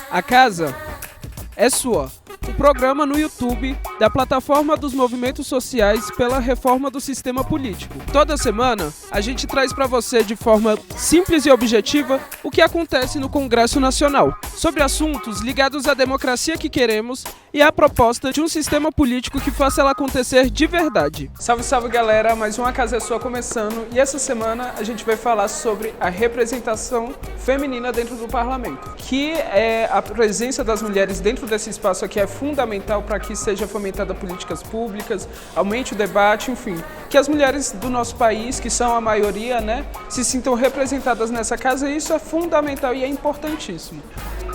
A casa é sua. O programa no YouTube da plataforma dos movimentos sociais pela reforma do sistema político. Toda semana, a gente traz para você de forma simples e objetiva o que acontece no Congresso Nacional, sobre assuntos ligados à democracia que queremos e à proposta de um sistema político que faça ela acontecer de verdade. Salve, salve galera, mais uma Casa é Sua começando e essa semana a gente vai falar sobre a representação feminina dentro do parlamento, que é a presença das mulheres dentro desse espaço aqui é fundamental para que seja fomentada políticas públicas, aumente o debate, enfim, que as mulheres do nosso país, que são a maioria, se sintam representadas nessa casa e isso é fundamental e é importantíssimo.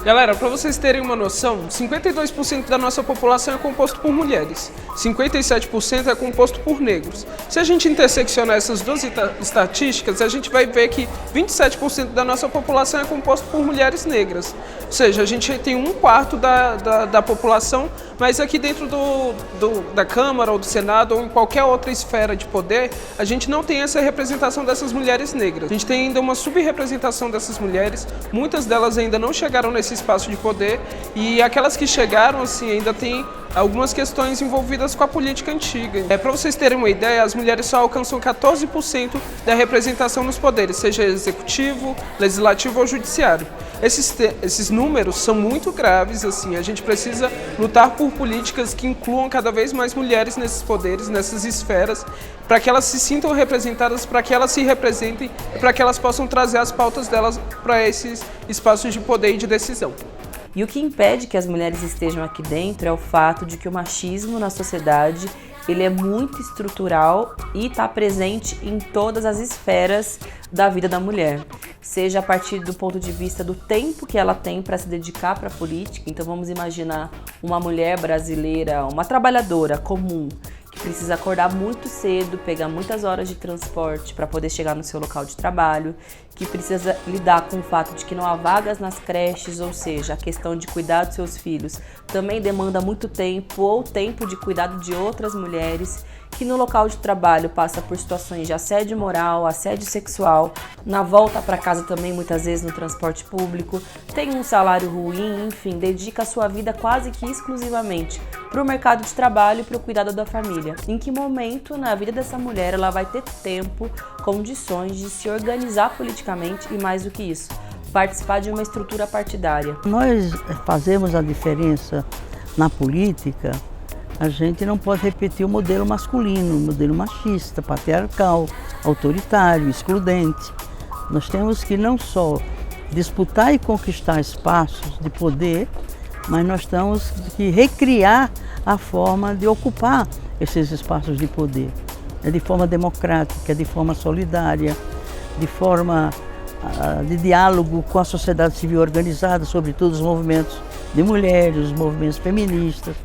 Galera, para vocês terem uma noção, 52% da nossa população é composto por mulheres, 57% é composto por negros. Se a gente interseccionar essas duas estatísticas, a gente vai ver que 27% da nossa população é composto por mulheres negras. Ou seja, a gente tem um quarto da população, mas aqui dentro da Câmara ou do Senado ou em qualquer outra esfera de poder, a gente não tem essa representação dessas mulheres negras. A gente tem ainda uma subrepresentação dessas mulheres, muitas delas ainda não chegaram nesse espaço de poder e aquelas que chegaram assim ainda tem algumas questões envolvidas com a política antiga. Para vocês terem uma ideia, as mulheres só alcançam 14% da representação nos poderes, seja executivo, legislativo ou judiciário. Esses números são muito graves, assim, a gente precisa lutar por políticas que incluam cada vez mais mulheres nesses poderes, nessas esferas, para que elas se sintam representadas, para que elas se representem e para que elas possam trazer as pautas delas para esses espaços de poder e de decisão. E o que impede que as mulheres estejam aqui dentro é o fato de que o machismo na sociedade ele é muito estrutural e está presente em todas as esferas da vida da mulher, seja a partir do ponto de vista do tempo que ela tem para se dedicar para a política. Então vamos imaginar uma mulher brasileira, uma trabalhadora comum, que precisa acordar muito cedo, pegar muitas horas de transporte para poder chegar no seu local de trabalho, que precisa lidar com o fato de que não há vagas nas creches, ou seja, a questão de cuidar dos seus filhos também demanda muito tempo, ou tempo de cuidado de outras mulheres, que no local de trabalho passa por situações de assédio moral, assédio sexual, na volta para casa também muitas vezes no transporte público, tem um salário ruim, enfim, dedica a sua vida quase que exclusivamente para o mercado de trabalho e para o cuidado da família. Em que momento na vida dessa mulher ela vai ter tempo, condições de se organizar politicamente e mais do que isso, participar de uma estrutura partidária? Nós fazemos a diferença na política. A gente não pode repetir o modelo masculino, o modelo machista, patriarcal, autoritário, excludente. Nós temos que não só disputar e conquistar espaços de poder, mas nós temos que recriar a forma de ocupar esses espaços de poder. De forma democrática, de forma solidária, de forma de diálogo com a sociedade civil organizada, sobretudo os movimentos de mulheres, os movimentos feministas.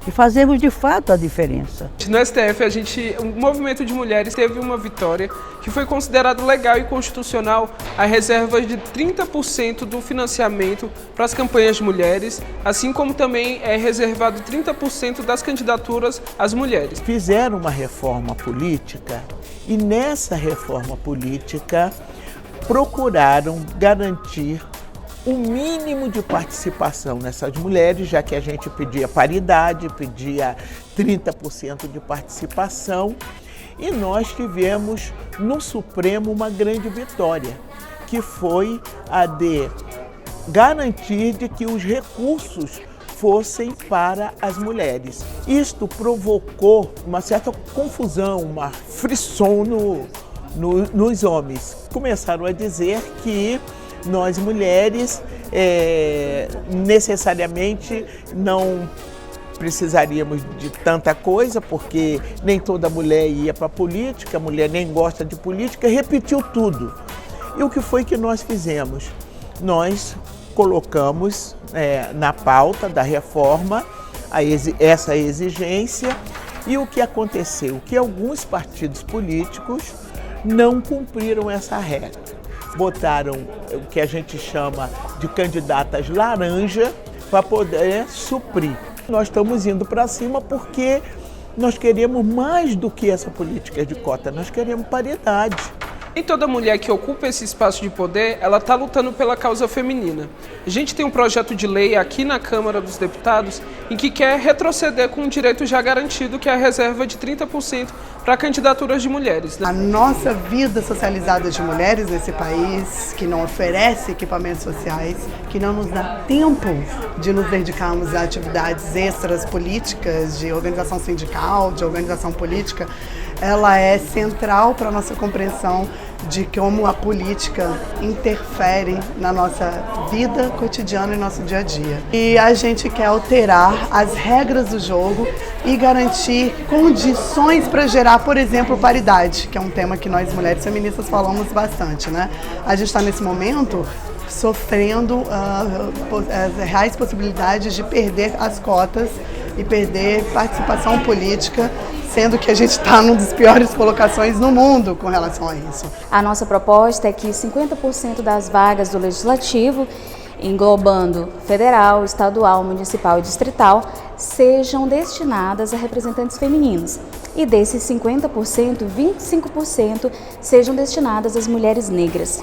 E fazemos de fato a diferença. No STF, o movimento de mulheres teve uma vitória que foi considerado legal e constitucional a reserva de 30% do financiamento para as campanhas de mulheres, assim como também é reservado 30% das candidaturas às mulheres. Fizeram uma reforma política e nessa reforma política procuraram garantir o mínimo de participação nessas mulheres, já que a gente pedia paridade, pedia 30% de participação, e nós tivemos no Supremo uma grande vitória, que foi a de garantir de que os recursos fossem para as mulheres. Isto provocou uma certa confusão, uma frisson nos homens. Começaram a dizer que nós mulheres necessariamente não precisaríamos de tanta coisa, porque nem toda mulher ia para a política, a mulher nem gosta de política, repetiu tudo. E o que foi que nós fizemos? Nós colocamos na pauta da reforma essa exigência e o que aconteceu? Que alguns partidos políticos não cumpriram essa regra. Botaram o que a gente chama de candidatas laranja para poder suprir. Nós estamos indo para cima porque nós queremos mais do que essa política de cota, nós queremos paridade. Nem toda mulher que ocupa esse espaço de poder, ela está lutando pela causa feminina. A gente tem um projeto de lei aqui na Câmara dos Deputados em que quer retroceder com um direito já garantido, que é a reserva de 30% para candidaturas de mulheres. A nossa vida socializada de mulheres nesse país, que não oferece equipamentos sociais, que não nos dá tempo de nos dedicarmos a atividades extras políticas, de organização sindical, de organização política, ela é central para a nossa compreensão de como a política interfere na nossa vida cotidiana e nosso dia a dia. E a gente quer alterar as regras do jogo e garantir condições para gerar, por exemplo, paridade, que é um tema que nós mulheres feministas falamos bastante, né? A gente está nesse momento sofrendo as reais possibilidades de perder as cotas e perder participação política, sendo que a gente está numa das piores colocações no mundo com relação a isso. A nossa proposta é que 50% das vagas do Legislativo, englobando federal, estadual, municipal e distrital, sejam destinadas a representantes femininos. E desses 50%, 25% sejam destinadas às mulheres negras.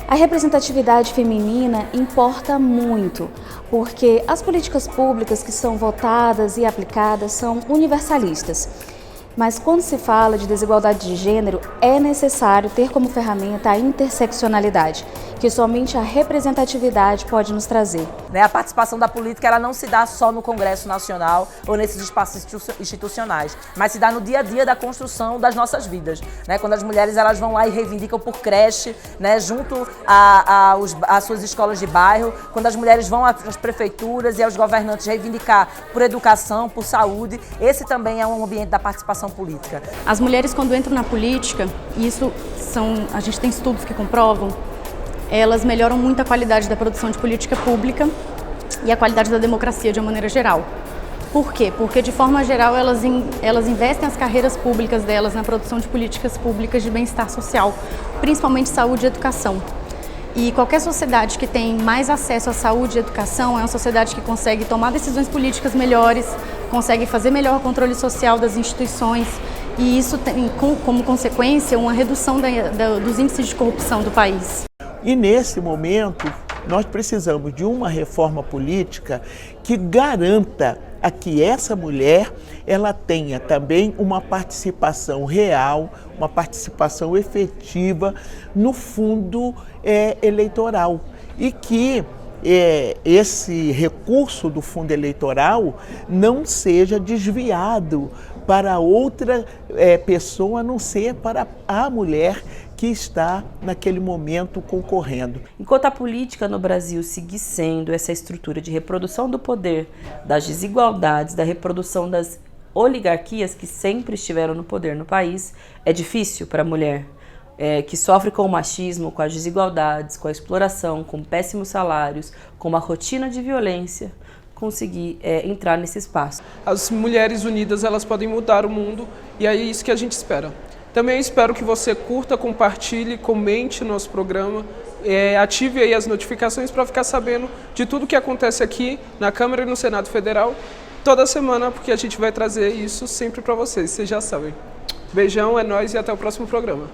A representatividade feminina importa muito, porque as políticas públicas que são votadas e aplicadas são universalistas. Mas quando se fala de desigualdade de gênero, é necessário ter como ferramenta a interseccionalidade, que somente a representatividade pode nos trazer. A participação da política ela não se dá só no Congresso Nacional ou nesses espaços institucionais, mas se dá no dia a dia da construção das nossas vidas. Quando as mulheres elas vão lá e reivindicam por creche, junto às suas escolas de bairro, quando as mulheres vão às prefeituras e aos governantes reivindicar por educação, por saúde, esse também é um ambiente da participação política. As mulheres, quando entram na política, a gente tem estudos que comprovam, elas melhoram muito a qualidade da produção de política pública e a qualidade da democracia de uma maneira geral. Por quê? Porque, de forma geral, elas investem as carreiras públicas delas na produção de políticas públicas de bem-estar social, principalmente saúde e educação. E qualquer sociedade que tem mais acesso à saúde e educação é uma sociedade que consegue tomar decisões políticas melhores, consegue fazer melhor o controle social das instituições e isso tem como consequência uma redução dos índices de corrupção do país. E nesse momento, nós precisamos de uma reforma política que garanta a que essa mulher ela tenha também uma participação real, uma participação efetiva no fundo eleitoral e que esse recurso do fundo eleitoral não seja desviado para outra pessoa, a não ser para a mulher que está naquele momento concorrendo. Enquanto a política no Brasil seguir sendo essa estrutura de reprodução do poder, das desigualdades, da reprodução das oligarquias que sempre estiveram no poder no país, é difícil para a mulher que sofre com o machismo, com as desigualdades, com a exploração, com péssimos salários, com uma rotina de violência, conseguir entrar nesse espaço. As mulheres unidas, elas podem mudar o mundo e é isso que a gente espera. Também espero que você curta, compartilhe, comente o nosso programa, ative aí as notificações para ficar sabendo de tudo que acontece aqui na Câmara e no Senado Federal toda semana, porque a gente vai trazer isso sempre para vocês já sabem. Beijão, é nóis e até o próximo programa.